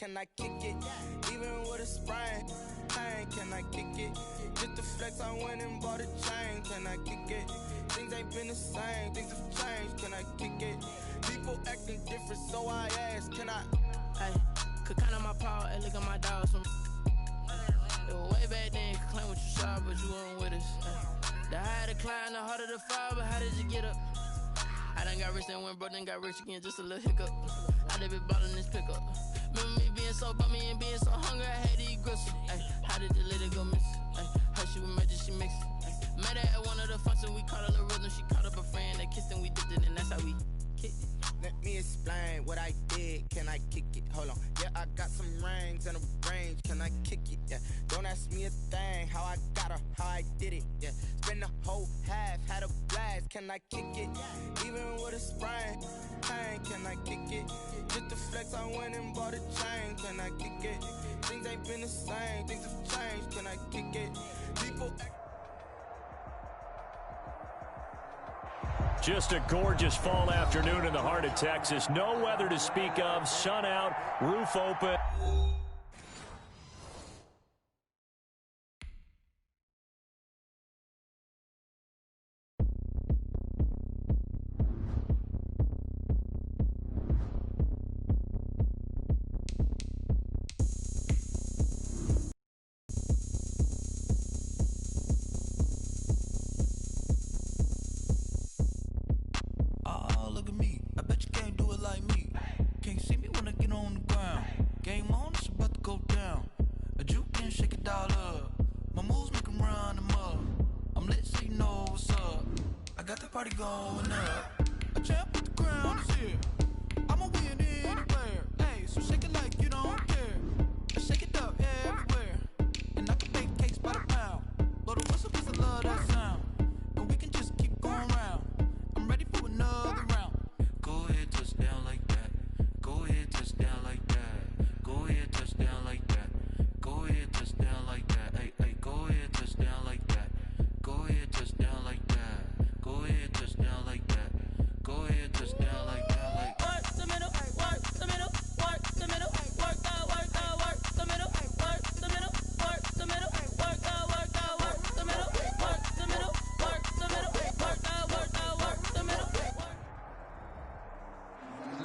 can I kick it? Even with a sprain, pain, can I kick it? Just to flex, I went and bought a chain, can I kick it? Things ain't been the same, things have changed, can I kick it? People acting different, so I ask, can I? Hey, could count on my power, and look at my dogs from. It was way back then, could claim what you saw, but you weren't with us. The higher the climb, the harder the fall, but how did you get up? I done got rich, then went broke, then got rich again, just a little hiccup. I done been ballin' this pickup. Remember me being so bummy and being so hungry, I had to eat gristle. Ay, how did the lady go miss? Ay, her she was magic, she mixed. Met her at one of the functions, we caught a little rhythm. She caught up a friend, they kissed and we dipped it, and that's how we kicked it. Let me explain what I did, can I kick it? Hold on, yeah, I got some rings and a range, can I kick it? Yeah, don't ask me a thing, how I got her, how I did it. Yeah, spend the whole half, had a blast, can I kick it? Even with a sprain, pain, can I kick it? Just to flex, I went and bought a chain, can I kick it? Things ain't been the same, things have changed, can I kick it? People Just a gorgeous fall afternoon in the heart of Texas. No weather to speak of. Sun out, roof open.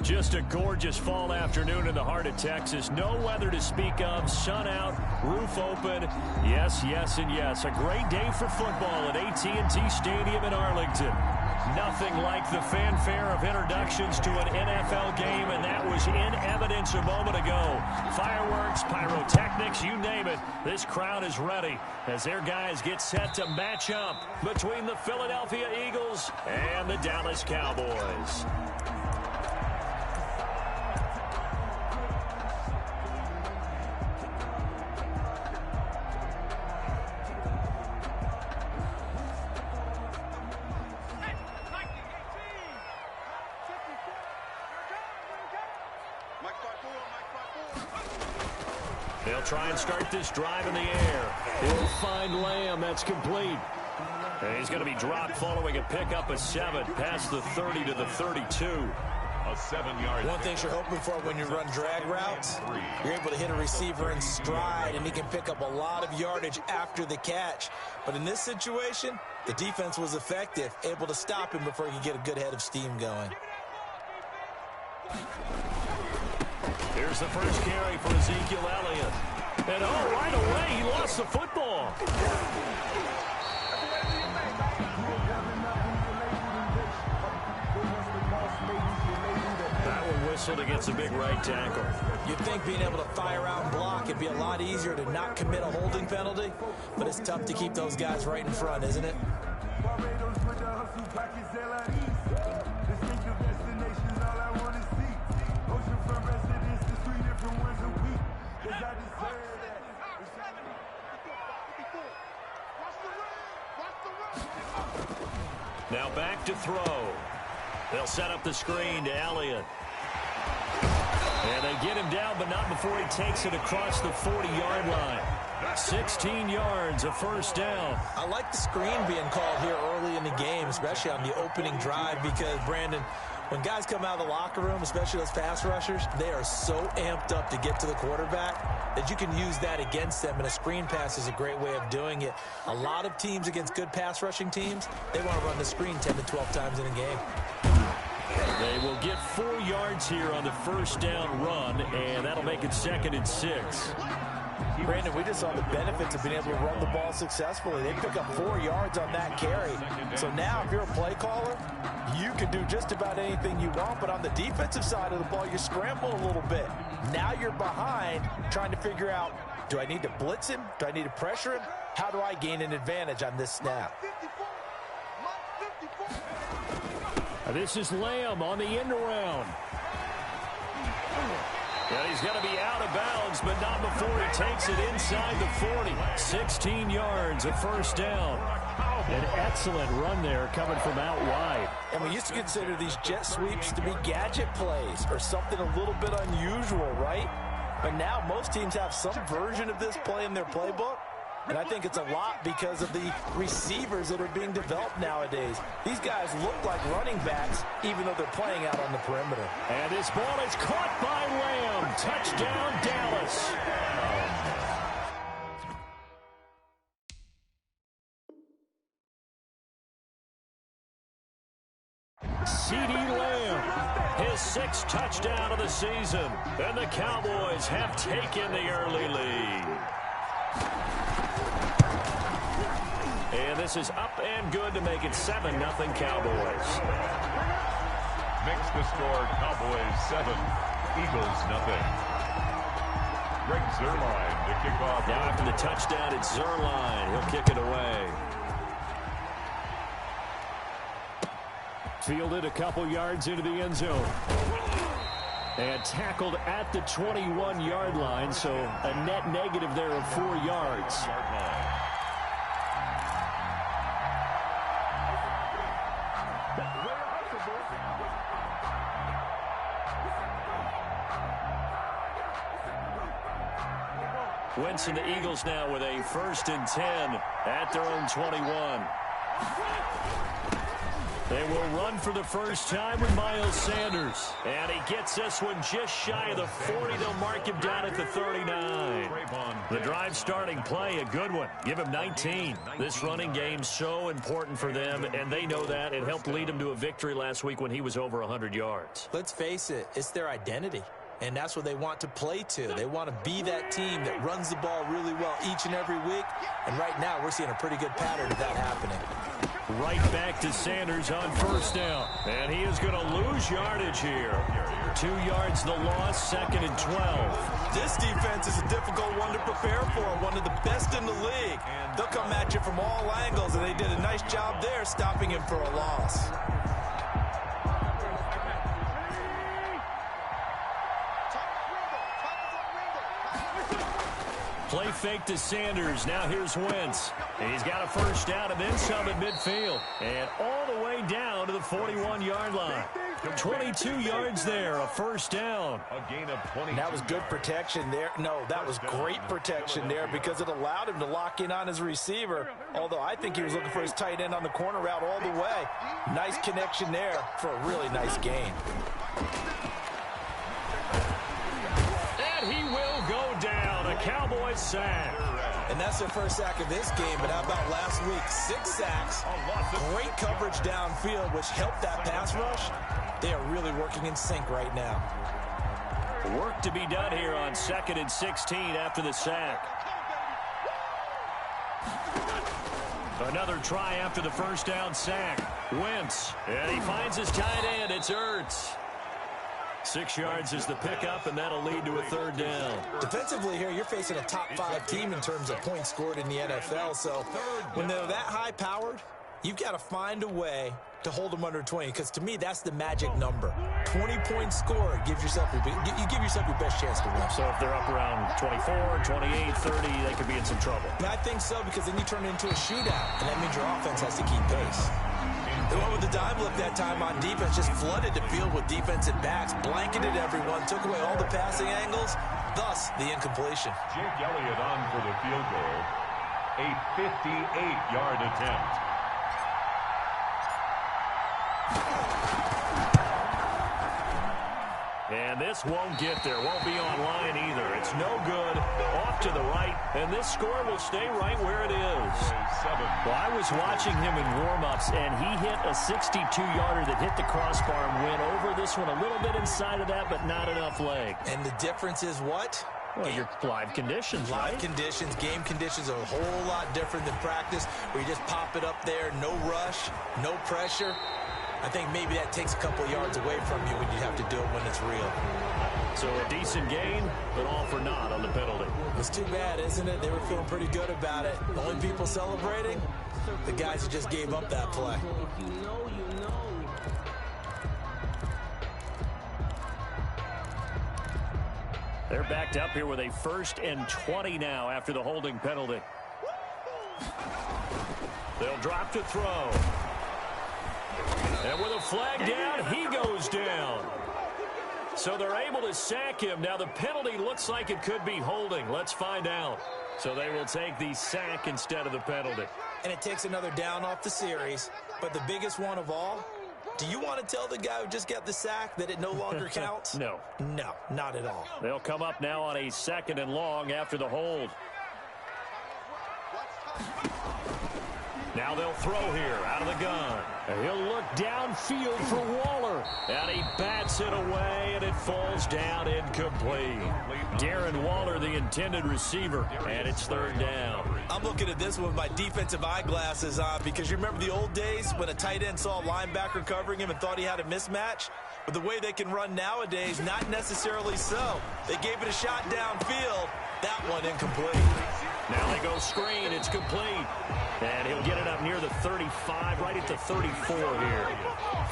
Just a gorgeous fall afternoon in the heart of Texas. No weather to speak of. Sun out, roof open. Yes, yes, and yes. A great day for football at AT&T Stadium in Arlington. Nothing like the fanfare of introductions to an NFL game, and that was in evidence a moment ago. Fireworks, pyrotechnics, you name it. This crowd is ready as their guys get set to match up between the Philadelphia Eagles and the Dallas Cowboys. They'll try and start this drive in the air. He'll find Lamb. That's complete. And he's going to be dropped following a pickup of 7 past the 30 to the 32. A 7-yard. One thing you're hoping for when you run drag routes, you're able to hit a receiver in stride, and he can pick up a lot of yardage after the catch. But in this situation, the defense was effective, able to stop him before he could get a good head of steam going. Here's the first carry for Ezekiel Elliott. And oh, right away, he lost the football. That one whistled against a big right tackle. You'd think being able to fire out and block it'd be a lot easier to not commit a holding penalty, but it's tough to keep those guys right in front, isn't it? Now back to throw. They'll set up the screen to Elliott. And they get him down, but not before he takes it across the 40-yard line. 16 yards, a first down. I like the screen being called here early in the game, especially on the opening drive, because, Brandon, When guys come out of the locker room, especially those pass rushers, they are so amped up to get to the quarterback that you can use that against them, and a screen pass is a great way of doing it. A lot of teams against good pass rushing teams, they want to run the screen 10 to 12 times in a game. They will get 4 yards here on the first down run, and that'll make it 2nd and 6. Brandon, we just saw the benefits of being able to run the ball successfully. They pick up 4 yards on that carry. So now if you're a play caller, you can do just about anything you want. But on the defensive side of the ball, you scramble a little bit. Now you're behind trying to figure out, do I need to blitz him? Do I need to pressure him? How do I gain an advantage on this snap? This is Lamb on the end around. And he's going to be out of bounds, but not before he takes it inside the 40. 16 yards, a first down. An excellent run there coming from out wide. And we used to consider these jet sweeps to be gadget plays or something a little bit unusual, right? But now most teams have some version of this play in their playbook. And I think it's a lot because of the receivers that are being developed nowadays. These guys look like running backs, even though they're playing out on the perimeter. And this ball is caught by Lamb. Touchdown, Dallas. CeeDee Lamb, his 6th touchdown of the season. And the Cowboys have taken the early lead. And this is up and good to make it 7-0 Cowboys. Makes the score Cowboys 7, Eagles 0. Greg Zuerlein to kick off. Now after the touchdown, it's Zuerlein. He'll kick it away. Fielded a couple yards into the end zone. And tackled at the 21-yard line, so a net negative there of 4 yards. Wentz and the Eagles now with a 1st and 10 at their own 21. They will run for the first time with Miles Sanders. And he gets this one just shy of the 40. They'll mark him down at the 39. The drive starting play, a good one. Give him 19. This running game so important for them, and they know that. It helped lead them to a victory last week when he was over 100 yards. Let's face it, it's their identity. And that's what they want to play to. They want to be that team that runs the ball really well each and every week. And right now, we're seeing a pretty good pattern of that happening. Right back to Sanders on first down. And he is going to lose yardage here. 2 yards the loss, 2nd and 12. This defense is a difficult one to prepare for, one of the best in the league. They'll come at you from all angles, and they did a nice job there stopping him for a loss. Play fake to Sanders. Now here's Wentz. And he's got a first down and then some at midfield. And all the way down to the 41-yard line. 22 yards there, a first down. A gain of 20. That was good protection there. No, that was great protection there because it allowed him to lock in on his receiver. Although I think he was looking for his tight end on the corner route all the way. Nice connection there for a really nice gain. And he will go down. A Cowboys sack. And that's their first sack of this game, but how about last week? 6 sacks, great coverage downfield, which helped that pass rush. They are really working in sync right now. Work to be done here on 2nd and 16 after the sack. Another try after the first down sack. Wentz, and he finds his tight end. It's Ertz. 6 yards is the pickup, and that'll lead to a 3rd down. Defensively here, you're facing a top 5 team in terms of points scored in the NFL. So when they're that high-powered, you've got to find a way to hold them under 20, because to me, that's the magic number. 20 points scored gives yourself you give yourself your best chance to win. So if they're up around 24, 28, 30, they could be in some trouble. I think so, because then you turn it into a shootout, and that means your offense has to keep pace. The one with the dive look that time on defense just flooded the field with defensive backs, blanketed everyone, took away all the passing angles, thus the incompletion. Jake Elliott on for the field goal. A 58-yard attempt. And this won't get there, won't be online either. It's no good, off to the right, and this score will stay right where it is. Well, I was watching him in warm-ups, and he hit a 62-yarder that hit the crossbar and went over. This one a little bit inside of that, but not enough leg. And the difference is what? Well, your live conditions, live right? conditions, game conditions are a whole lot different than practice, where you just pop it up there, no rush, no pressure. I think maybe that takes a couple of yards away from you when you have to do it when it's real. So a decent gain, but all for naught on the penalty. It's too bad, isn't it? They were feeling pretty good about it. The only people celebrating, the guys who just gave up that play. They're backed up here with a 1st and 20 now after the holding penalty. They'll drop to throw. And with a flag down, he goes down. So they're able to sack him. Now the penalty looks like it could be holding. Let's find out. So they will take the sack instead of the penalty. And it takes another down off the series. But the biggest one of all, do you want to tell the guy who just got the sack that it no longer counts? No. No, not at all. They'll come up now on a 2nd and long after the hold. Now they'll throw here out of the gun. And he'll look downfield for Waller. And he bats it away, and it falls down incomplete. Darren Waller, the intended receiver, and it's 3rd down. I'm looking at this with my defensive eyeglasses on because you remember the old days when a tight end saw a linebacker covering him and thought he had a mismatch? But the way they can run nowadays, not necessarily so. They gave it a shot downfield. That one incomplete. Now they go screen. It's complete. And he'll get it up near the 35, right at the 34 here.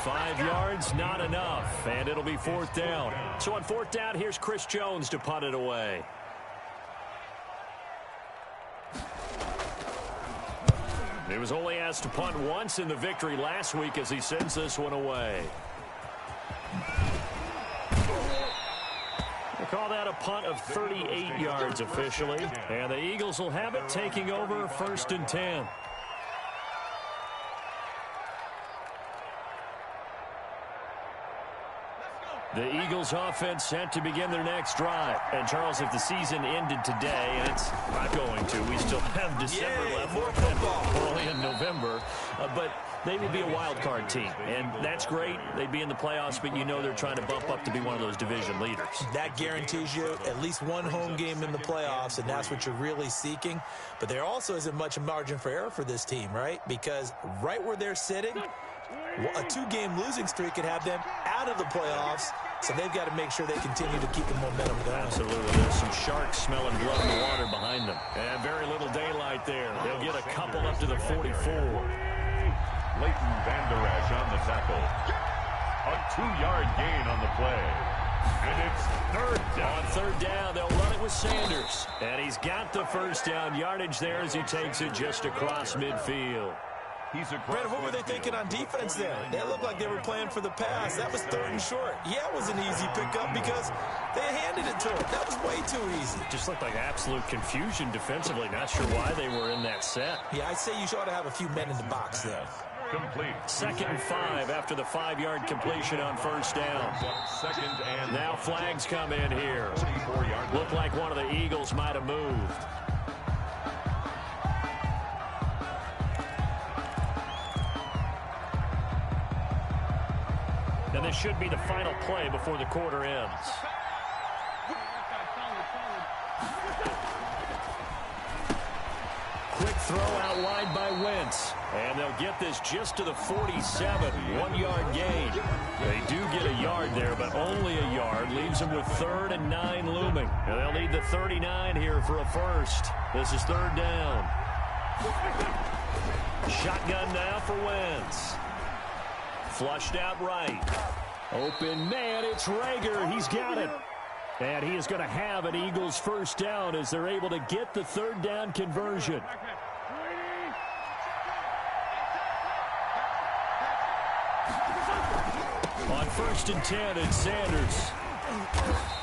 5 yards, not enough. And it'll be 4th down. So on 4th down, here's Chris Jones to punt it away. He was only asked to punt once in the victory last week as he sends this one away. They call that a punt of 38 yards officially. And the Eagles will have it, taking over 1st and 10. The Eagles offense set to begin their next drive. And Charles, if the season ended today, and it's not going to, we still have December left. More football. Early in November. But they would be a wild card team. And that's great. They'd be in the playoffs, but you know they're trying to bump up to be one of those division leaders. That guarantees you at least one home game in the playoffs, and that's what you're really seeking. But there also isn't much margin for error for this team, right? Because right where they're sitting, a 2-game losing streak could have them out of the playoffs, so they've got to make sure they continue to keep the momentum going. Absolutely. There's some sharks smelling blood in the water behind them. And very little daylight there. They'll get a couple up to the 44. Leighton Vander Esch on the tackle. A 2-yard gain on the play. And it's 3rd down. On 3rd down, they'll run it with Sanders. And he's got the 1st down yardage there as he takes it just across midfield. Brandon, what were they thinking on defense there? They looked like they were playing for the pass. That was 3rd and short. Yeah, it was an easy pickup because they handed it to him. That was way too easy. Just looked like absolute confusion defensively. Not sure why they were in that set. Yeah, I'd say you ought to have a few men in the box there. Complete. 2nd and 5 after the 5-yard completion on 1st down. 2nd and now flags come in here. Looked like one of the Eagles might have moved. And this should be the final play before the quarter ends. Quick throw out wide by Wentz. And they'll get this just to the 47. 1-yard gain. They do get a yard there, but only a yard. Leaves them with 3rd and 9 looming. And they'll need the 39 here for a 1st. This is 3rd down. Shotgun now for Wentz. Flushed out right. Open man, it's Rager. He's got it. And he is going to have an Eagles 1st down as they're able to get the 3rd down conversion. On 1st and 10, it's Sanders.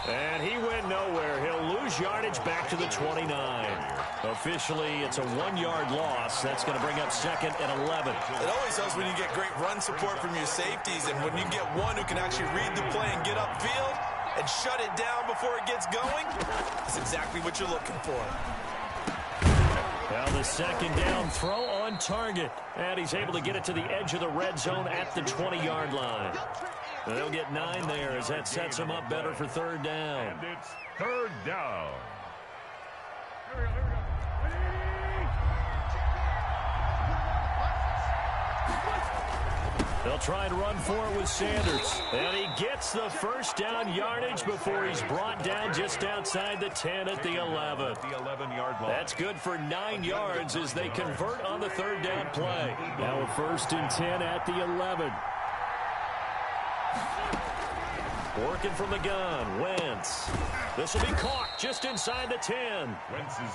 And he went nowhere. He'll lose yardage back to the 29. Officially, it's a 1-yard loss. That's going to bring up 2nd and 11. It always helps when you get great run support from your safeties, and when you get one who can actually read the play and get upfield, and shut it down before it gets going, that's exactly what you're looking for. Now the second down throw on target. And he's able to get it to the edge of the red zone at the 20-yard line. They'll get 9 there as that sets them up better for third down. And it's third down. They'll try and run for it with Sanders. And he gets the first down yardage before he's brought down just outside the 10 at the 11. The 11-yard line. That's good for 9 yards as they convert on the third down play. Now a 1st and 10 at the 11. Working from the gun, Wentz. This will be caught just inside the 10.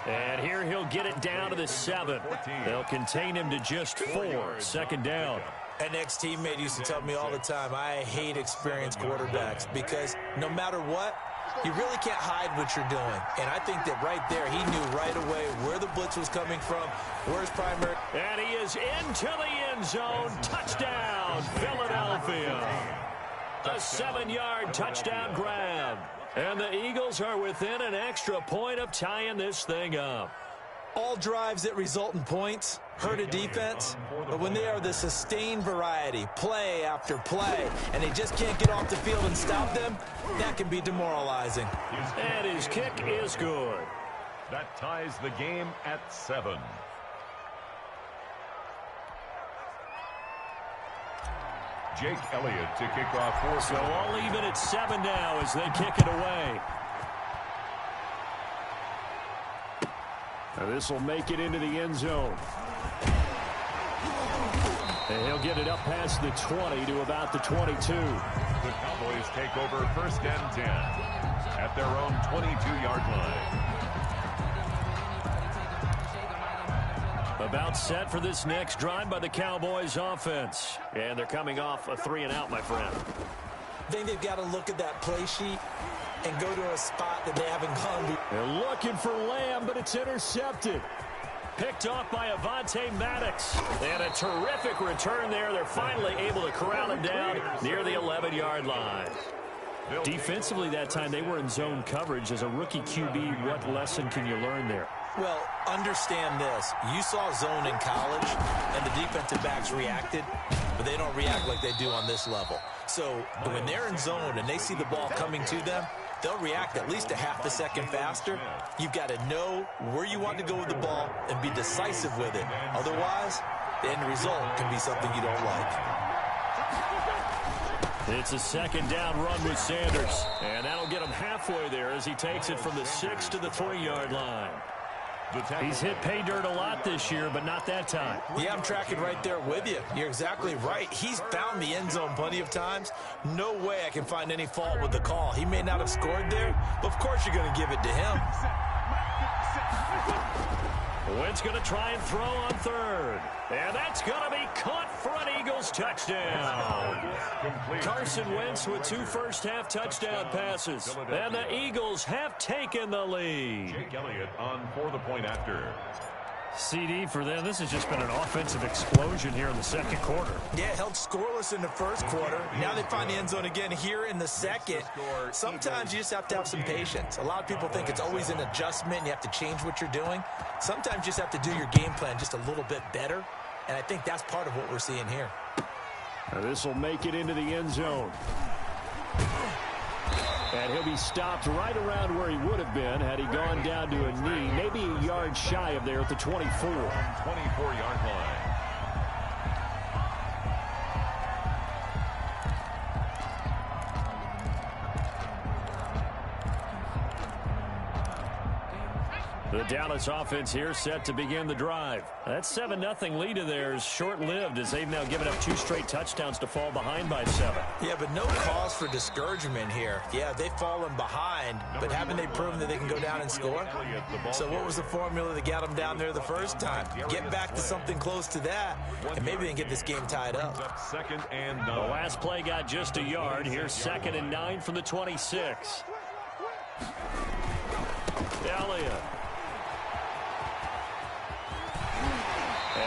And here he'll get it down to the 7. They'll contain him to just 4. Second down. An ex-teammate used to tell me all the time, I hate experienced quarterbacks because no matter what, you really can't hide what you're doing. And I think that right there, he knew right away where the blitz was coming from, where his primary. And he is into the end zone. Touchdown, Philadelphia. A 7-yard touchdown grab. And the Eagles are within an extra point of tying this thing up. All drives that result in points hurt a defense, but when they are the sustained variety, play after play, and they just can't get off the field and stop them, that can be demoralizing. And his kick is good. That ties the game at 7. Jake Elliott to kick off for. So all even at 7 now as they kick it away. Now this will make it into the end zone. And he'll get it up past the 20 to about the 22. The Cowboys take over 1st and 10 at their own 22-yard line. About set for this next drive by the Cowboys offense. And they're coming off a 3-and-out, my friend. I think they've got to look at that play sheet and go to a spot that they haven't gone to. They're looking for Lamb, but it's intercepted. Picked off by Avonte Maddox. And a terrific return there. They're finally able to corral him down near the 11-yard line. Defensively that time, they were in zone coverage. As a rookie QB, what lesson can you learn there? Well, understand this. You saw zone in college, and the defensive backs reacted, but they don't react like they do on this level. So when they're in zone and they see the ball coming to them, they'll react at least a half a second faster. You've got to know where you want to go with the ball and be decisive with it. Otherwise, the end result can be something you don't like. It's a 2nd down run with Sanders. And that'll get him halfway there as he takes it from the 6 to the 3-yard line. He's hit pay dirt a lot this year, but not that time. Yeah, I'm tracking right there with you. You're exactly right. He's found the end zone plenty of times. No way I can find any fault with the call. He may not have scored there, but of course you're going to give it to him. Wentz going to try and throw on 3rd. And that's going to be caught for an Eagles touchdown. Carson Wentz with 2 first-half touchdown passes. And the Eagles have taken the lead. Jake Elliott on for the point after. CD for them. This has just been an offensive explosion here in the 2nd quarter. Yeah, held scoreless in the 1st quarter. Now they find the end zone again here in the 2nd. Sometimes you just have to have some patience. A lot of people think it's always an adjustment. You have to change what you're doing. Sometimes you just have to do your game plan just a little bit better. And I think that's part of what we're seeing here. Now this will make it into the end zone. And he'll be stopped right around where he would have been had he gone down to a knee, maybe a yard shy of there at the 24. 24-yard line. The Dallas offense here set to begin the drive. That 7-0 lead of theirs short-lived as they've now given up 2 straight touchdowns to fall behind by 7. Yeah, but no cause for discouragement here. Yeah, they've fallen behind, but haven't they proven that they can go down and score? So what was the formula that got them down there the first time? Get back to something close to that, and maybe they can get this game tied up. 2nd and 9. The last play got just a yard. Here's 2nd and 9 from the 26. Elliott.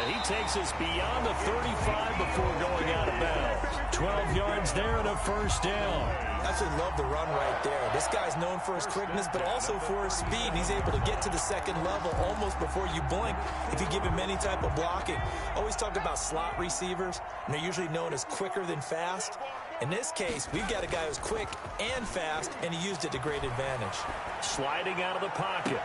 And he takes us beyond the 35 before going out of bounds. 12 yards there and a first down. I actually love the run right there. This guy's known for his quickness, but also for his speed. And he's able to get to the second level almost before you blink if you give him any type of blocking. Always talk about slot receivers, and they're usually known as quicker than fast. In this case, we've got a guy who's quick and fast, and he used it to great advantage. Sliding out of the pocket.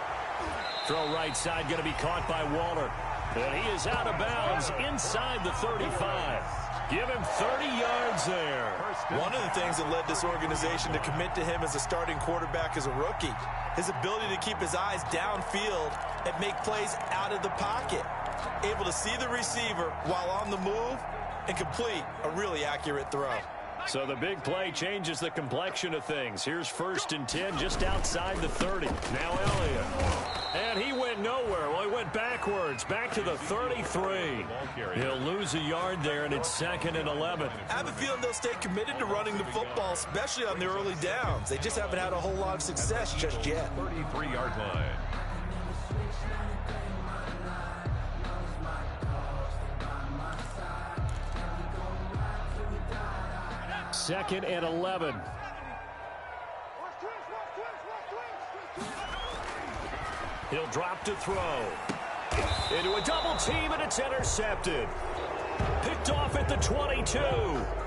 Throw right side going to be caught by Waller. And he is out of bounds inside the 35. Give him 30 yards there. One of the things that led this organization to commit to him as a starting quarterback as a rookie, his ability to keep his eyes downfield and make plays out of the pocket. Able to see the receiver while on the move and complete a really accurate throw. So the big play changes the complexion of things. Here's 1st and 10 just outside the 30. Now Elliott. And he went nowhere. Well, he went backwards, back to the 33. He'll lose a yard there, and it's 2nd and 11. I have a feeling they'll stay committed to running the football, especially on the early downs. They just haven't had a whole lot of success just yet. 33-yard line. Second and 11. He'll drop to throw. Into a double team, and it's intercepted. Picked off at the 22.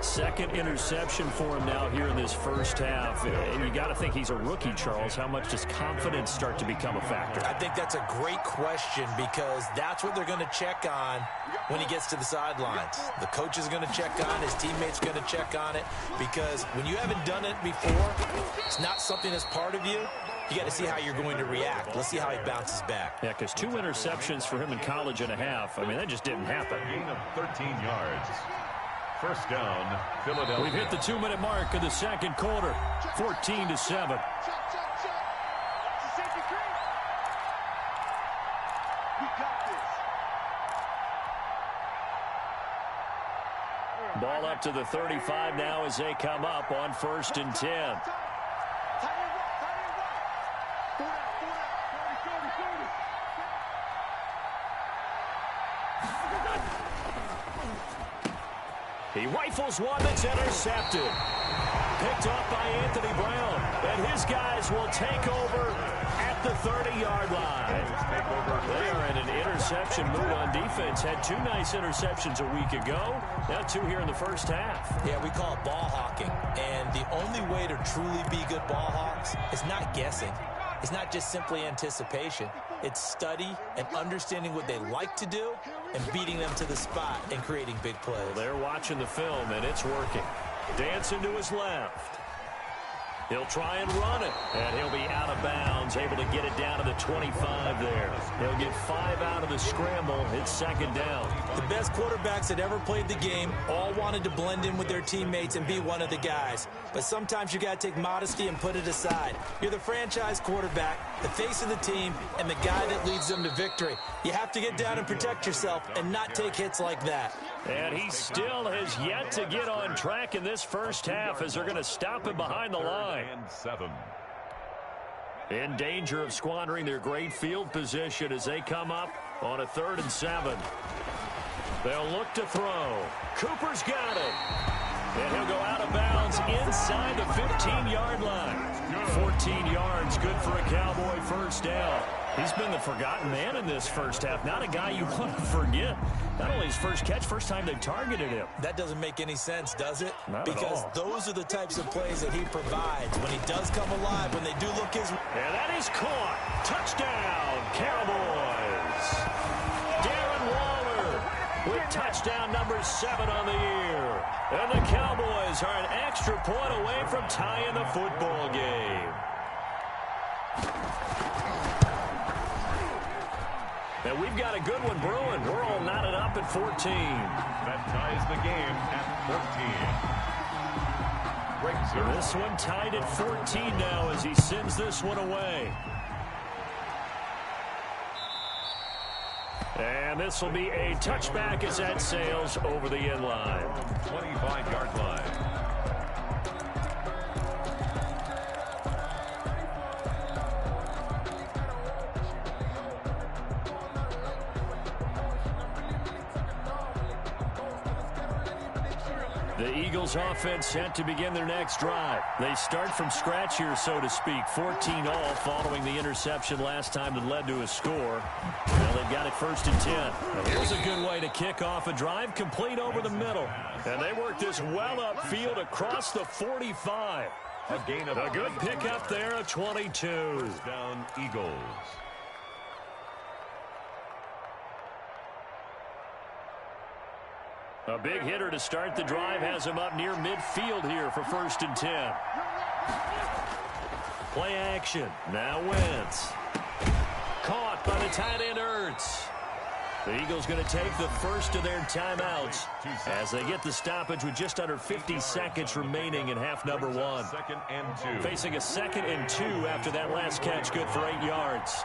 Second interception for him now here in this first half. And you got to think he's a rookie, Charles. How much does confidence start to become a factor? I think that's a great question because that's what they're going to check on when he gets to the sidelines. The coach is going to check on, his teammates are going to check on it because when you haven't done it before, it's not something that's part of you. You got to see how you're going to react. Let's see how he bounces back. Yeah, because 2 interceptions for him in college and a half. I mean, that just didn't happen. Gain of 13 yards. First down, Philadelphia. We've hit the 2-minute mark of the second quarter. 14-7. Ball up to the 35 now as they come up on 1st and 10. He rifles one that's intercepted. Picked off by Anthony Brown. And his guys will take over at the 30-yard line. They are in an interception mood on defense. Had 2 nice interceptions a week ago. Now 2 here in the first half. Yeah, we call it ball hawking. And the only way to truly be good ball hawks is not guessing. It's not just simply anticipation. It's study and understanding what they like to do and beating them to the spot and creating big plays. Well, they're watching the film, and it's working. Dancing to his left. He'll try and run it, and he'll be out of bounds, able to get it down to the 25 there. He'll get 5 out of the scramble. It's 2nd down. The best quarterbacks that ever played the game all wanted to blend in with their teammates and be one of the guys. But sometimes you got to take modesty and put it aside. You're the franchise quarterback, the face of the team, and the guy that leads them to victory. You have to get down and protect yourself and not take hits like that. And he still has yet to get on track in this first half as they're going to stop him behind the line. And 7. In danger of squandering their great field position as they come up on a 3rd and 7. They'll look to throw. Cooper's got it. And he'll go out of bounds inside the 15-yard line. 14 yards, good for a Cowboy first down. He's been the forgotten man in this first half. Not a guy you want to forget. Not only his first catch, first time they've targeted him. That doesn't make any sense, does it? Not because at all. Those are the types of plays that he provides. When he does come alive, when they do look his way. And that is caught. Touchdown, Cowboys. Darren Waller with touchdown number 7 on the year. And the Cowboys are an extra point away from tying the football game. And we've got a good one brewing. We're all knotted up at 14. That ties the game at 14. Breaks This one tied at 14 now as he sends this one away. And this will be a touchback as that sails over the end line. 25-yard line. The Eagles offense set to begin their next drive. They start from scratch here, so to speak. 14 all following the interception last time that led to a score. Well, they've got it 1st and 10. Now, here's a good way to kick off a drive, complete over the middle. And they work this well upfield across the 45. A good pickup there, a 22. First down, Eagles. A big hitter to start the drive has him up near midfield here for 1st and 10. Play action. Now Wentz. Caught by the tight end Ertz. The Eagles going to take the first of their timeouts as they get the stoppage with just under 50 seconds remaining in half number 1. 2nd and 2. Facing a 2nd and 2 after that last catch, good for 8 yards.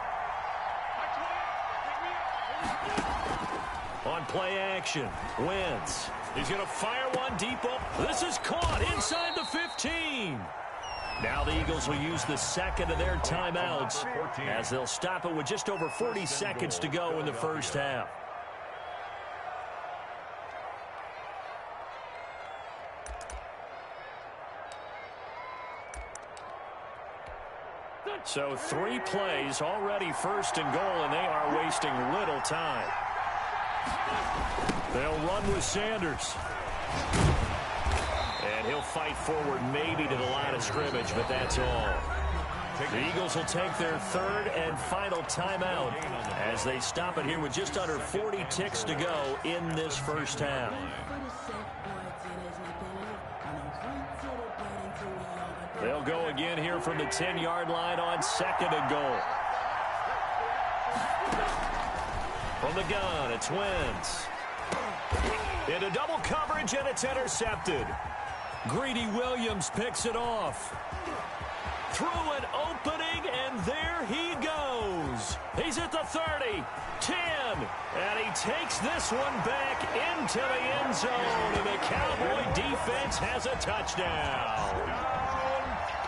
On play action, Wentz. He's going to fire one deep up. This is caught inside the 15. Now the Eagles will use the second of their timeouts as they'll stop it with just over 40 seconds to go in the first half. So 3 plays, already 1st and goal, and they are wasting little time. They'll run with Sanders. And he'll fight forward maybe to the line of scrimmage, but that's all. The Eagles will take their 3rd and final timeout as they stop it here with just under 40 ticks to go in this first half. They'll go again here from the 10-yard line on 2nd and goal. From the gun, it's Wentz. Into double coverage, and it's intercepted. Greedy Williams picks it off. Through an opening, and there he goes. He's at the 30, 10, and he takes this one back into the end zone, and the Cowboy defense has a touchdown.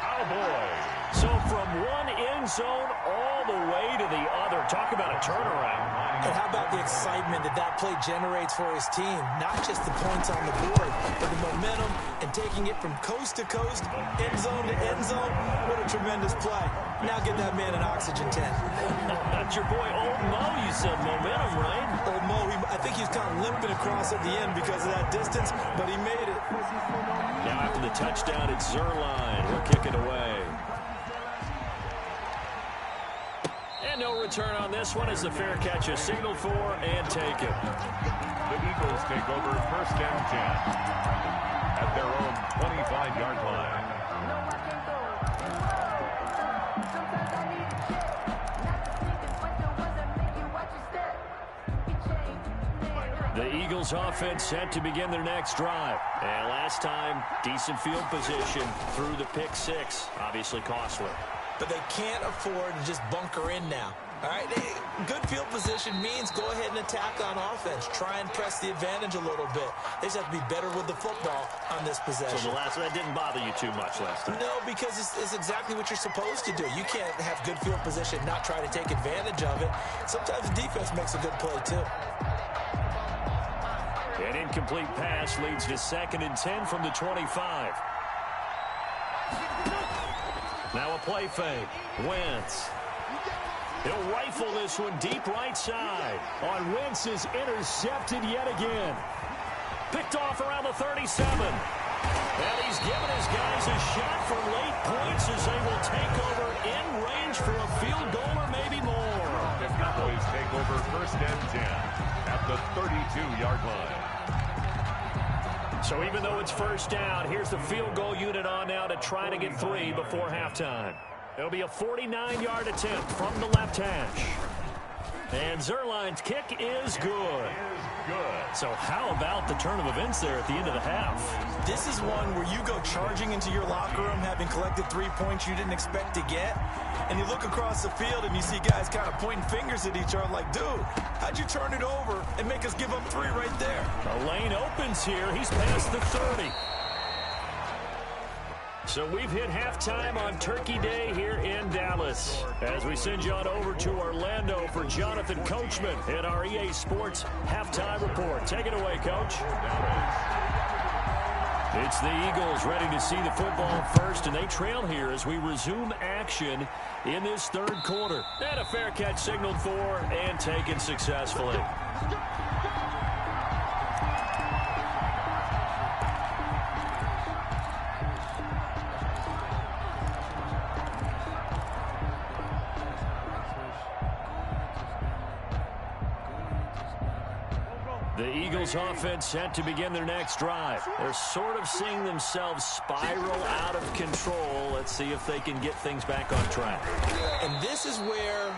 Cowboys. So from one end zone all the way to the other. Talk about a turnaround. And how about the excitement that play generates for his team? Not just the points on the board, but the momentum and taking it from coast to coast, end zone to end zone. What a tremendous play. Now get that man an oxygen tent. That's your boy Old Mo. You said momentum, right? Old Mo, I think he's kind of limping across at the end because of that distance, but he made it. Now after the touchdown, it's Zerline. He'll kick it away. And no return on this one as the fair catch is signaled for and taken. The Eagles take over 1st and 10 at their own 25-yard line. The Eagles offense set to begin their next drive. And last time, decent field position through the pick 6. Obviously costly. But they can't afford to just bunker in now. All right, good field position means go ahead and attack on offense. Try and press the advantage a little bit. They just have to be better with the football on this possession. So the last one, that didn't bother you too much last time? No, because it's exactly what you're supposed to do. You can't have good field position, not try to take advantage of it. Sometimes the defense makes a good play, too. An incomplete pass leads to 2nd and 10 from the 25. Now a play fake. Wentz. He'll rifle this one deep right side. On Wentz is intercepted yet again. Picked off around the 37. And he's given his guys a shot for late points as they will take over in range for a field goal or maybe more. The Cowboys take over 1st and 10 at the 32-yard line. So even though it's 1st down, here's the field goal unit on now to try to get 3 before halftime. It'll be a 49-yard attempt from the left hash. And Zerline's kick is good. So how about the turn of events there at the end of the half? This is one where you go charging into your locker room having collected 3 points you didn't expect to get. And you look across the field and you see guys kind of pointing fingers at each other like, dude, how'd you turn it over and make us give up 3 right there? The lane opens here. He's past the 30. So we've hit halftime on Turkey Day here in Dallas as we send you on over to Orlando for Jonathan Coachman in our EA Sports Halftime Report. Take it away, Coach. It's the Eagles ready to see the football first, and they trail here as we resume action in this third quarter. And a fair catch signaled for and taken successfully. The Eagles offense set to begin their next drive. They're sort of seeing themselves spiral out of control. Let's see if they can get things back on track. And this is where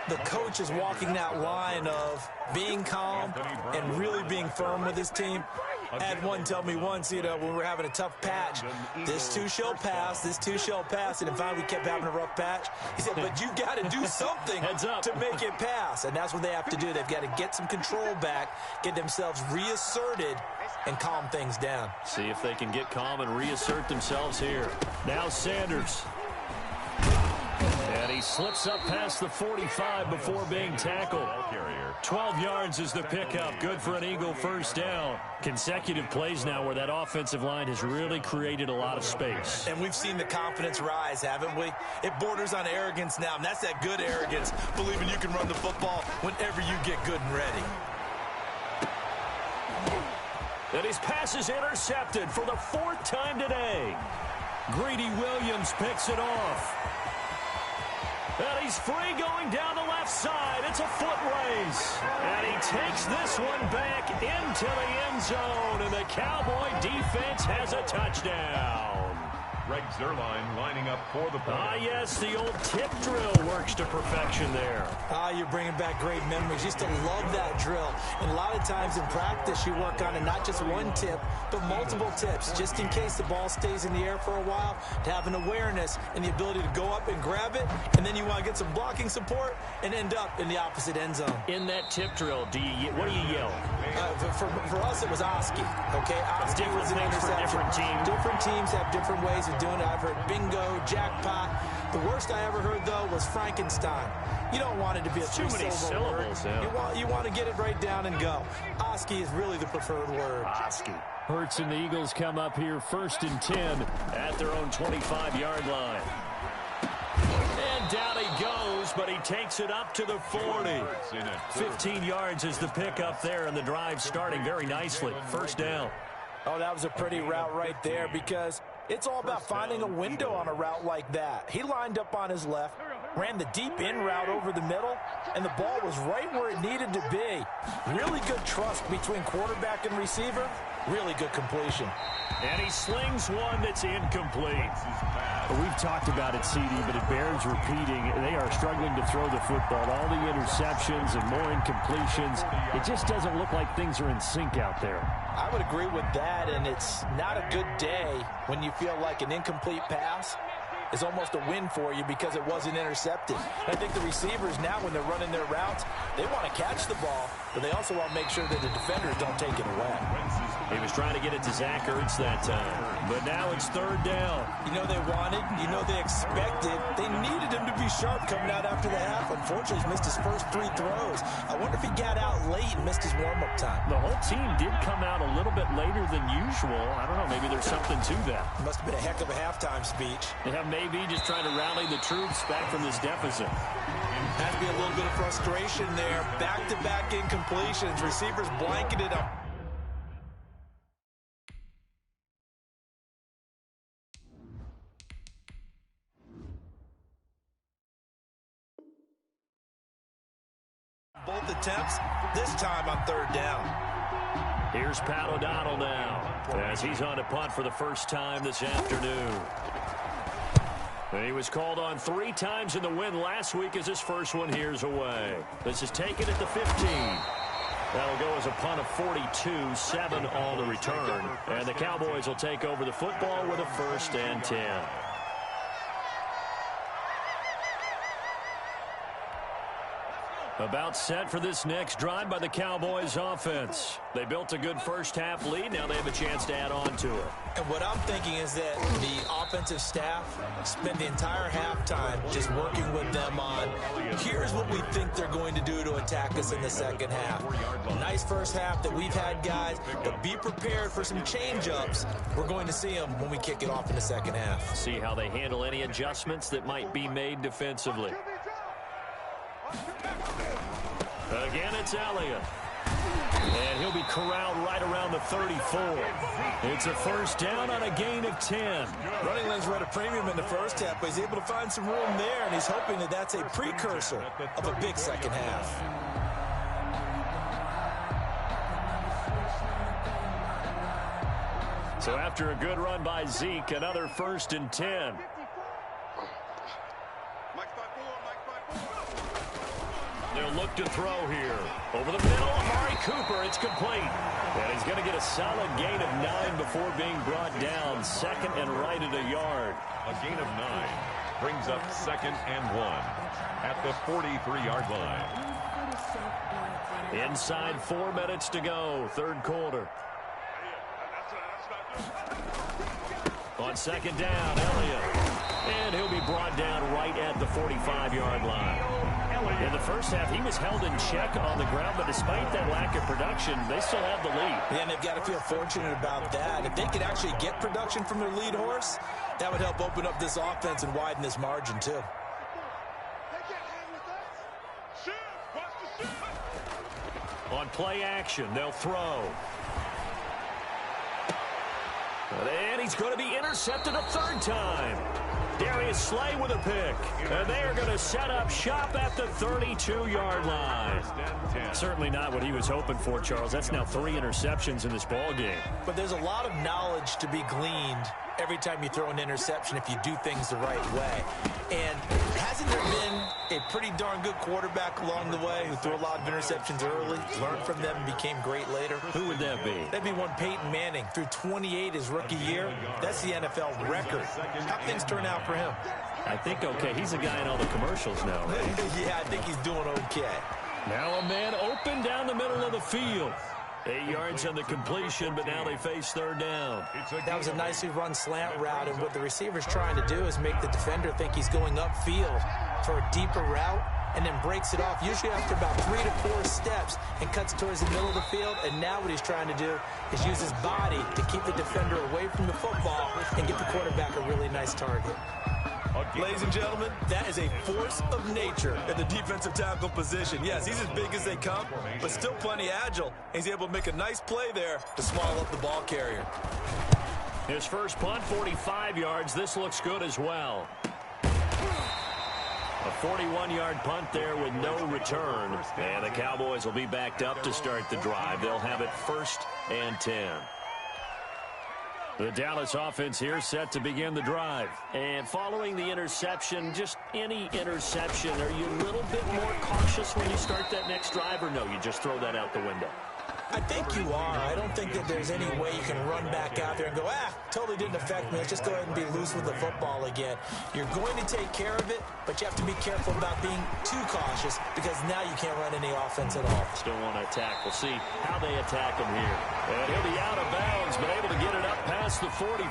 the coach is walking that line of being calm and really being firm with his team. I had one tell me once, when we were having a tough patch, this too shall pass, this too shall pass. And finally we kept having a rough patch. He said, but you got to do something to make it pass. And that's what they have to do. They've got to get some control back, get themselves reasserted, and calm things down. See if they can get calm and reassert themselves here. Now Sanders. And he slips up past the 45 before being tackled. 12 yards is the pickup. Good for an Eagle first down. Consecutive plays now where that offensive line has really created a lot of space. And we've seen the confidence rise, haven't we? It borders on arrogance now, and that's that good arrogance, believing you can run the football whenever you get good and ready. And his pass is intercepted for the fourth time today. Greedy Williams picks it off. And he's free going down the left side. It's a foot race. And he takes this one back into the end zone. And the Cowboy defense has a touchdown. Greg Zuerlein lining up for the play. Yes, the old tip drill works to perfection there. You're bringing back great memories. Used to love that drill. And a lot of times in practice, you work on it, not just one tip, but multiple tips, just in case the ball stays in the air for a while, to have an awareness and the ability to go up and grab it, and then you want to get some blocking support and end up in the opposite end zone. In that tip drill, what do you yell? For us, it was Oski. Okay, Oski was an interception. Different teams. Different teams have different ways of doing it. I've heard bingo, jackpot. The worst I ever heard, though, was Frankenstein. You don't want it to be a three-syllable word. Yeah. You want to get it right down and go. Oski is really the preferred word. Oski. Hurts and the Eagles come up here 1st and 10 at their own 25-yard line. And down he goes, but he takes it up to the 40. 15 yards is the pickup there, and the drive starting very nicely. First down. Oh, that was a pretty route right there, because it's all about finding a window on a route like that. He lined up on his left, ran the deep in route over the middle, and the ball was right where it needed to be. Really good trust between quarterback and receiver. Really good completion. And he slings one that's incomplete. We've talked about it, CD, but it bears repeating. They are struggling to throw the football. All the interceptions and more incompletions. It just doesn't look like things are in sync out there. I would agree with that, and it's not a good day when you feel like an incomplete pass is almost a win for you because it wasn't intercepted. And I think the receivers now, when they're running their routes, they want to catch the ball, but they also want to make sure that the defenders don't take it away. He was trying to get it to Zach Ertz that time, but now it's 3rd down. You know they wanted, you know they expected, they needed him to be sharp coming out after the half. Unfortunately, he's missed his first 3 throws. I wonder if he got out late and missed his warm-up time. The whole team did come out a little bit later than usual. I don't know, maybe there's something to that. It must have been a heck of a halftime speech. Yeah, maybe just trying to rally the troops back from this deficit. Has to be a little bit of frustration there. Back-to-back incompletions. Receivers blanketed up. Both attempts, this time on 3rd down. Here's Pat O'Donnell now as he's on a punt for the first time this afternoon. And he was called on 3 times in the win last week as his first one here's away. This is taken at the 15. That'll go as a punt of 42, 7 on the return. And the Cowboys will take over the football with a 1st and 10. About set for this next drive by the Cowboys offense. They built a good first-half lead. Now they have a chance to add on to it. And what I'm thinking is that the offensive staff spent the entire halftime just working with them on, here's what we think they're going to do to attack us in the second half. Nice first half that we've had, guys, but be prepared for some change-ups. We're going to see them when we kick it off in the second half. See how they handle any adjustments that might be made defensively. Again, it's Elliott. And he'll be corralled right around the 34. It's a first down on a gain of 10. Running lanes were at a premium in the first half, but he's able to find some room there, and he's hoping that that's a precursor of a big second half. So after a good run by Zeke, another 1st and 10. They'll look to throw here. Over the middle, Amari Cooper, it's complete. And he's going to get a solid gain of 9 before being brought down. 2nd and right at a yard. A gain of 9 brings up 2nd and 1 at the 43-yard line. Inside 4 minutes to go, 3rd quarter. On 2nd down, Elliott. And he'll be brought down right at the 45-yard line. In the first half, he was held in check on the ground, but despite that lack of production, they still have the lead. Yeah, and they've got to feel fortunate about that. If they could actually get production from their lead horse, that would help open up this offense and widen this margin, too. On play action, they'll throw. And he's going to be intercepted a 3rd time. Darius Slay with a pick. And they are going to set up shop at the 32-yard line. Certainly not what he was hoping for, Charles. That's now 3 interceptions in this ball game. But there's a lot of knowledge to be gleaned every time you throw an interception if you do things the right way. And hasn't there been a pretty darn good quarterback along the way who threw a lot of interceptions early, learned from them, and became great later? Who would that be? That'd be one Peyton Manning. Threw 28 his rookie year. That's the NFL record. How things turn out for him? I think okay. He's a guy in all the commercials now, right? Yeah, I think he's doing okay. Now a man open down the middle of the field. 8 yards on the completion, but now they face 3rd down. That was a nicely run slant route, and what the receiver's trying to do is make the defender think he's going upfield for a deeper route, and then breaks it off, usually after about 3 to 4 steps, and cuts towards the middle of the field. And now what he's trying to do is use his body to keep the defender away from the football and get the quarterback a really nice target. Ladies and gentlemen, that is a force of nature at the defensive tackle position. Yes, he's as big as they come, but still plenty agile. He's able to make a nice play there to swallow up the ball carrier. His first punt, 45 yards. This looks good as well. A 41-yard punt there with no return. And the Cowboys will be backed up to start the drive. They'll have it 1st and 10. The Dallas offense here set to begin the drive. And following the interception, just any interception, are you a little bit more cautious when you start that next drive, or no, you just throw that out the window? I think you are. I don't think that there's any way you can run back out there and go, totally didn't affect me. Let's just go ahead and be loose with the football again. You're going to take care of it, but you have to be careful about being too cautious because now you can't run any offense at all. Still want to attack. We'll see how they attack him here. And he'll be out of bounds, but able to get it up past the 45.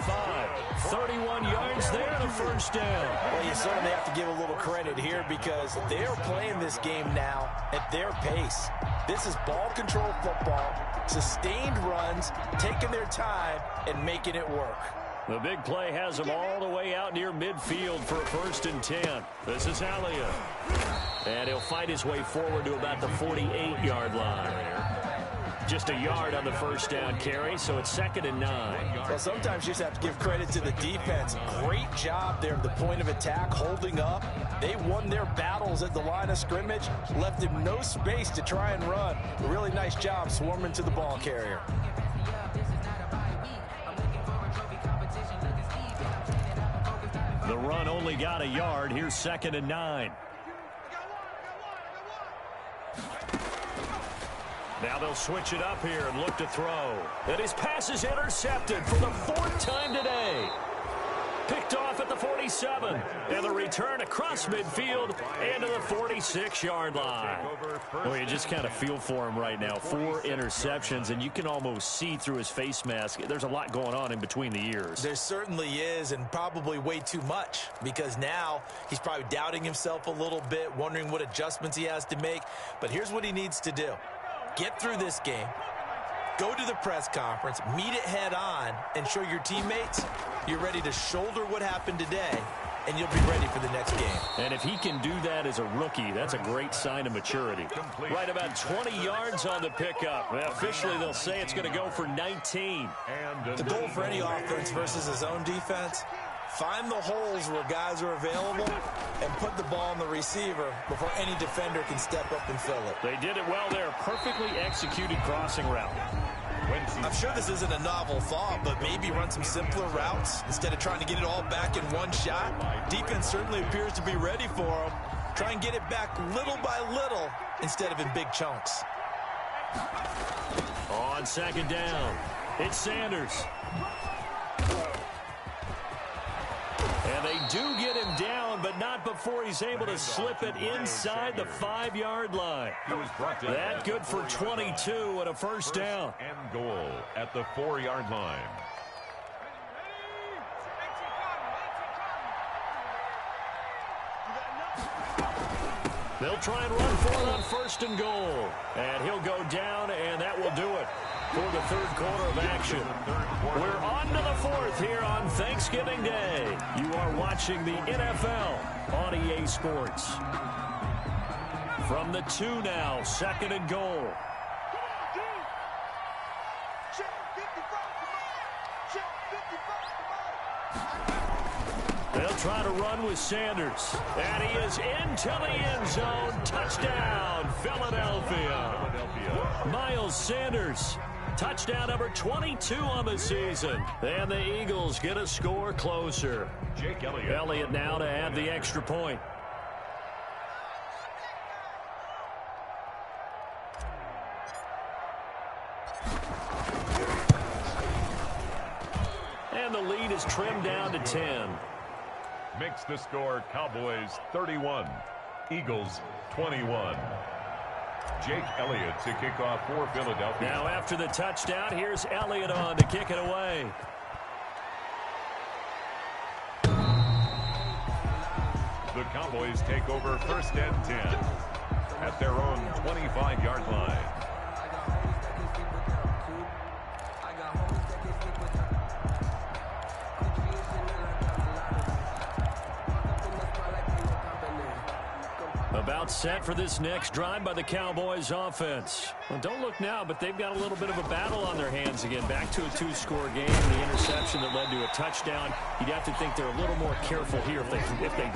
31 yards there, the 1st down. Well, you certainly have to give a little credit here because they're playing this game now at their pace. This is ball control football, sustained runs, taking their time, and making it work. The big play has him all the way out near midfield for a 1st and 10. This is Elliott. And he'll fight his way forward to about the 48-yard line. Just a yard on the 1st down carry, so it's 2nd and 9. Well, sometimes you just have to give credit to the defense. Great job there at the point of attack, holding up. They won their battles at the line of scrimmage, left him no space to try and run. A really nice job swarming to the ball carrier. The run only got a yard. Here's 2nd and 9. Now they'll switch it up here and look to throw. And his pass is intercepted for the 4th time today. Picked off at the 47. And the return across midfield and to the 46-yard line. Well, you just kind of feel for him right now. 4 interceptions, and you can almost see through his face mask. There's a lot going on in between the ears. There certainly is, and probably way too much, because now he's probably doubting himself a little bit, wondering what adjustments he has to make. But here's what he needs to do. Get through this game. Go to the press conference, meet it head on, and show your teammates you're ready to shoulder what happened today, and you'll be ready for the next game. And if he can do that as a rookie, that's a great sign of maturity. Right about 20 yards on the pickup. Officially, they'll say it's going to go for 19. The goal for any offense versus his own defense, find the holes where guys are available and put the ball on the receiver before any defender can step up and fill it. They did it well there. Perfectly executed crossing route. I'm sure this isn't a novel thought, but maybe run some simpler routes instead of trying to get it all back in one shot. Defense certainly appears to be ready for him. Try and get it back little by little instead of in big chunks. On second down, it's Sanders. And they do get him down, but not before he's able to slip it inside the 5-yard line. That good for 22 and a first down. And goal at the 4-yard line. They'll try and run for it on first and goal. And he'll go down, and that will do it for the third quarter of action. We're on to the 4th here on Thanksgiving Day. You are watching the NFL on EA Sports. From the 2 now, second and goal. They'll try to run with Sanders. And he is into the end zone. Touchdown, Philadelphia. Miles Sanders. Touchdown number 22 on the season. And the Eagles get a score closer. Jake Elliott now to add the extra point. And the lead is trimmed down to 10. Makes the score Cowboys 31, Eagles 21. Jake Elliott to kick off for Philadelphia. Now after the touchdown, here's Elliott on to kick it away. The Cowboys take over first and 10 at their own 25-yard line. About set for this next drive by the Cowboys offense. Well, don't look now, but they've got a little bit of a battle on their hands again. Back to a 2-score game. The interception that led to a touchdown. You'd have to think they're a little more careful here if they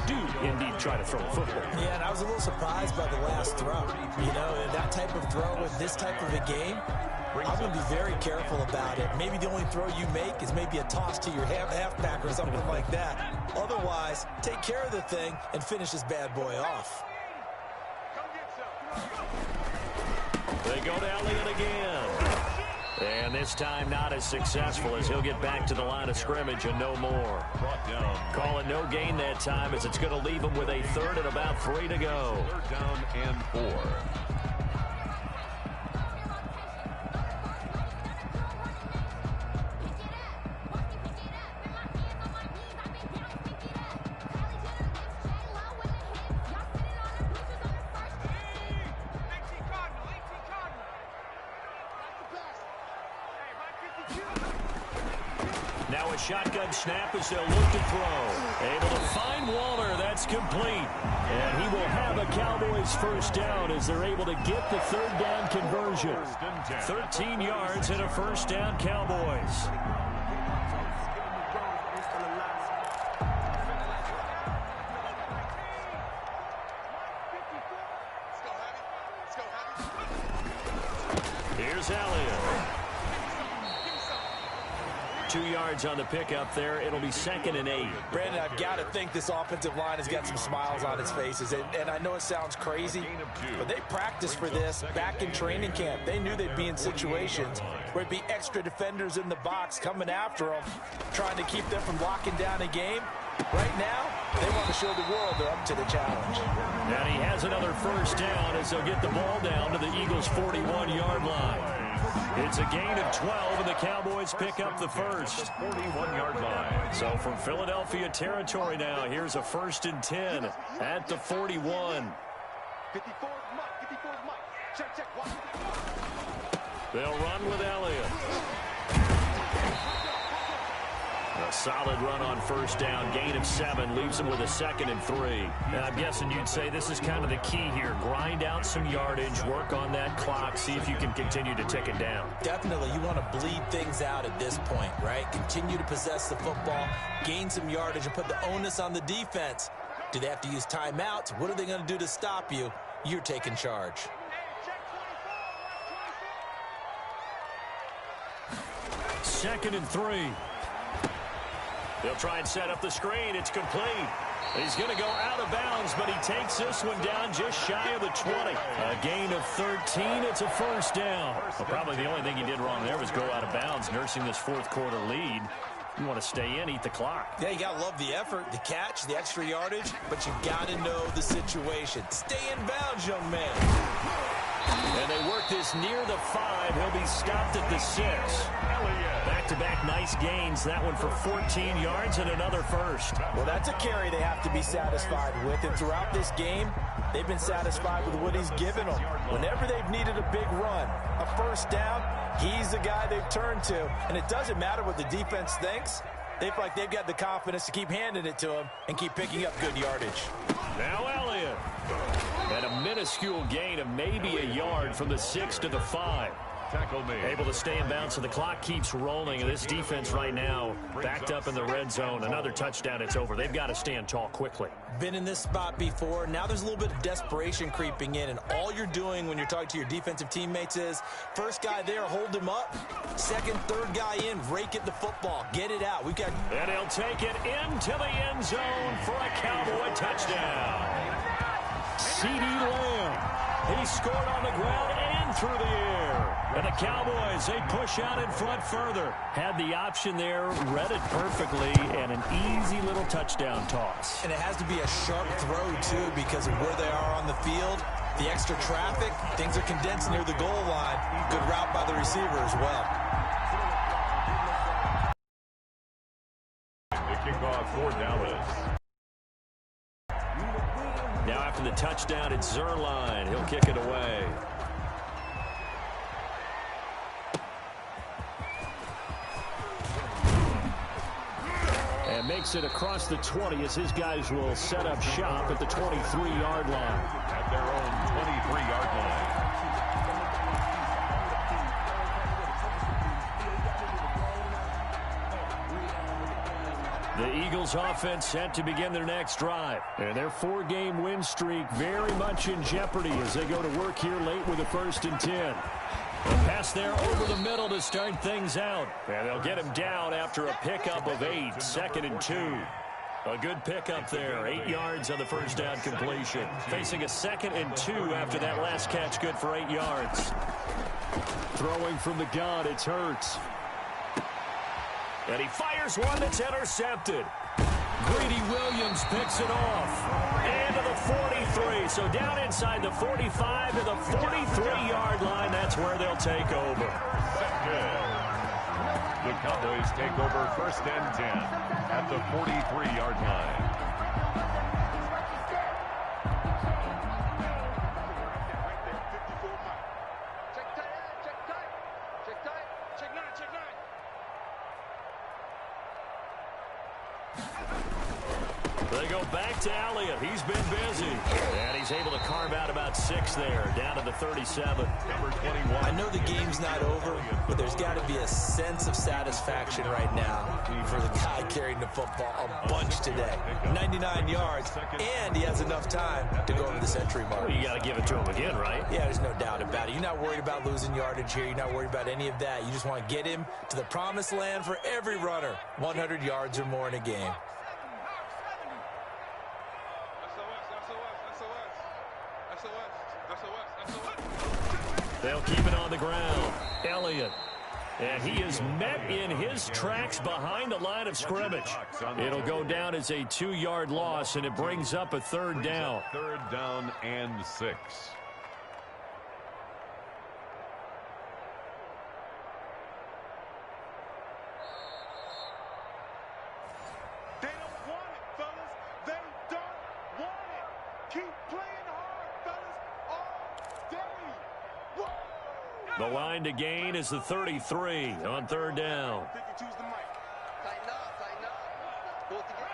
do indeed try to throw a football. Yeah, and I was a little surprised by the last throw. You know, that type of throw with this type of a game, I'm going to be very careful about it. Maybe the only throw you make is maybe a toss to your halfback or something like that. Otherwise, take care of the thing and finish this bad boy off. They go to Elliott again. And this time not as successful as he'll get back to the line of scrimmage and no more. Call it no gain that time as it's going to leave him with a 3rd and about 3 to go. 3rd down and 4. Now a shotgun snap as they'll look to throw. Able to find Waller. That's complete. And he will have a Cowboys first down as they're able to get the 3rd down conversion. 13 yards and a first down, Cowboys. Here's Elliott. 2 yards on the pickup there. It'll be 2nd and 8. Brandon, I've got to think this offensive line has got some smiles on its faces. And I know it sounds crazy, but they practiced for this back in training camp. They knew they'd be in situations where it'd be extra defenders in the box coming after them, trying to keep them from locking down a game. Right now, they want to show the world they're up to the challenge. And he has another first down as they'll get the ball down to the Eagles' 41-yard line. It's a gain of 12, and the Cowboys pick up the first. 41-yard line. So from Philadelphia territory now, here's a 1st and 10 at the 41. They'll run with Elliott. A solid run on first down, gain of 7, leaves them with a 2nd and 3. And I'm guessing you'd say this is kind of the key here. Grind out some yardage, work on that clock, see if you can continue to tick it down. Definitely, you want to bleed things out at this point, right? Continue to possess the football, gain some yardage, and put the onus on the defense. Do they have to use timeouts? What are they going to do to stop you? You're taking charge. Second and 3. They'll try and set up the screen. It's complete. He's going to go out of bounds, but he takes this one down just shy of the 20. A gain of 13. It's a first down. Well, probably the only thing he did wrong there was go out of bounds, nursing this fourth-quarter lead. You want to stay in, eat the clock. Yeah, you got to love the effort, the catch, the extra yardage, but you got to know the situation. Stay in bounds, young man. And they work this near the 5. He'll be stopped at the 6. Back-to-back nice gains. That one for 14 yards and another first. Well, that's a carry they have to be satisfied with. And throughout this game, they've been satisfied with what he's given them. Whenever they've needed a big run, a first down, he's the guy they've turned to. And it doesn't matter what the defense thinks. They feel like they've got the confidence to keep handing it to him and keep picking up good yardage. Now Elliott. And a minuscule gain of maybe a yard from the 6 to the 5. Tackle me. Able to stay in bounds, so the clock keeps rolling. And this defense right now backed up in the red zone. Another touchdown, it's over. They've got to stand tall quickly. Been in this spot before. Now there's a little bit of desperation creeping in, and all you're doing when you're talking to your defensive teammates is first guy there, hold him up. Second, third guy in, rake at the football. Get it out. We've got... And he'll take it into the end zone for a Cowboy touchdown. CeeDee Lamb. He scored on the ground and through the air. And the Cowboys, they push out in front further. Had the option there, read it perfectly, and an easy little touchdown toss. And it has to be a sharp throw, too, because of where they are on the field. The extra traffic, things are condensed near the goal line. Good route by the receiver as well. The kickoff for Dallas. Now after the touchdown, it's Zerline. He'll kick it away. And makes it across the 20 as his guys will set up shop at the 23-yard line. At their own 23-yard line. The Eagles offense set to begin their next drive. And their 4-game win streak very much in jeopardy as they go to work here late with a 1st and 10. A pass there over the middle to start things out. And they'll get him down after a pickup of 8, 2nd and 2. A good pickup there, 8 yards on the first down completion. Facing a 2nd and 2 after that last catch, good for 8 yards. Throwing from the gun, it's Hurts. And he fires one that's intercepted. Greedy Williams picks it off. Into the 43. So down inside the 45 to the 43-yard line. That's where they'll take over. The Cowboys take over 1st and 10 at the 43-yard line. They go back to Elliott. He's been busy. And he's able to carve out about 6 there, down to the 37. Number 21. I know the game's not over, but there's got to be a sense of satisfaction right now for the guy carrying the football a bunch today. 99 yards, and he has enough time to go over the century mark. Well, you got to give it to him again, right? Yeah, there's no doubt about it. You're not worried about losing yardage here. You're not worried about any of that. You just want to get him to the promised land for every runner. 100 yards or more in a game. They'll keep it on the ground. Elliott. And he is met in his tracks behind the line of scrimmage. It'll go down as a 2-yard loss, and it brings up a 3rd down. 3rd down and 6. They don't want it, fellas. They don't want it. Keep playing hard, fellas, all day. Whoa. The line to gain is the 33 on 3rd down. Choose the mic. Tighten up, tighten up. Pull it together.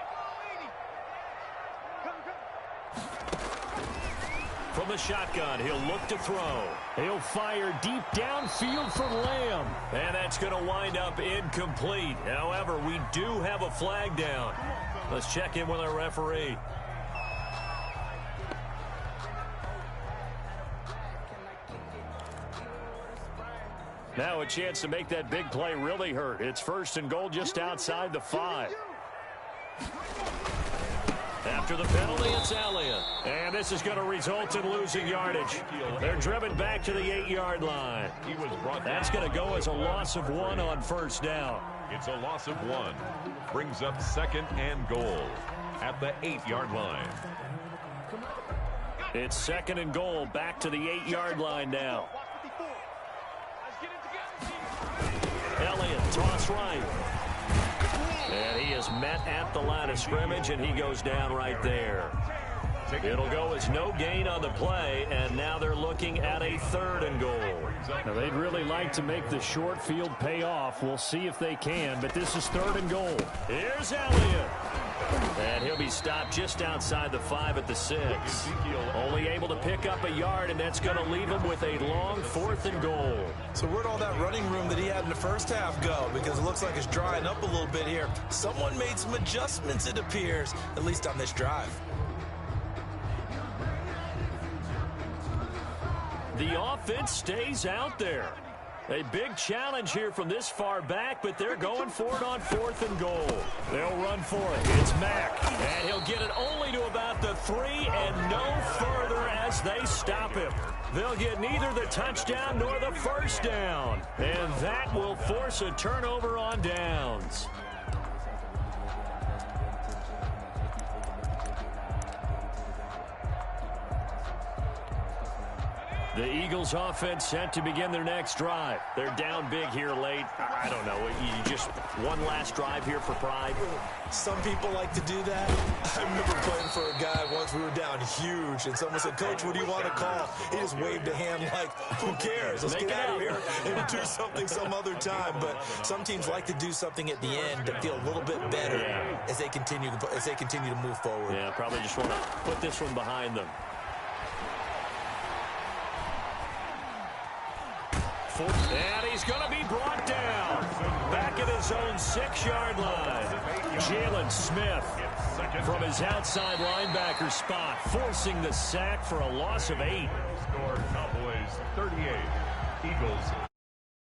From the shotgun, he'll look to throw. He'll fire deep downfield for Lamb. And that's going to wind up incomplete. However, we do have a flag down. Let's check in with our referee. Now a chance to make that big play really hurt. It's 1st and goal just outside the 5. After the penalty, it's Elliott. And this is going to result in losing yardage. They're driven back to the 8-yard line. That's going to go as a loss of 1 on 1st down. It's a loss of 1. Brings up 2nd and goal at the 8-yard line. It's 2nd and goal, back to the 8-yard line now. Elliott, toss right. And he is met at the line of scrimmage, and he goes down right there. It'll go as no gain on the play, and now they're looking at a 3rd and goal. Now, they'd really like to make the short field pay off. We'll see if they can, but this is 3rd and goal. Here's Elliott. And he'll be stopped just outside the 5 at the 6. Only able to pick up a yard, and that's going to leave him with a long 4th and goal. So where'd all that running room that he had in the first half go? Because it looks like it's drying up a little bit here. Someone made some adjustments, it appears, at least on this drive. The offense stays out there. A big challenge here from this far back, but they're going for it on 4th and goal. They'll run for it. It's Mack, and he'll get it only to about the 3 and no further as they stop him. They'll get neither the touchdown nor the 1st down, and that will force a turnover on downs. The Eagles offense set to begin their next drive. They're down big here late. I don't know. You just one last drive here for pride. Some people like to do that. I remember playing for a guy once. We were down huge, and someone said, "Coach, what do you want to call?" He just waved a hand like, "Who cares? Let's get out of here and do something some other time." But some teams like to do something at the end to feel a little bit better as they continue to move forward. Yeah, probably just want to put this one behind them. And he's going to be brought down back at his own 6-yard line. Jalen Smith from his outside linebacker spot, forcing the sack for a loss of 8. Score Cowboys 38, Eagles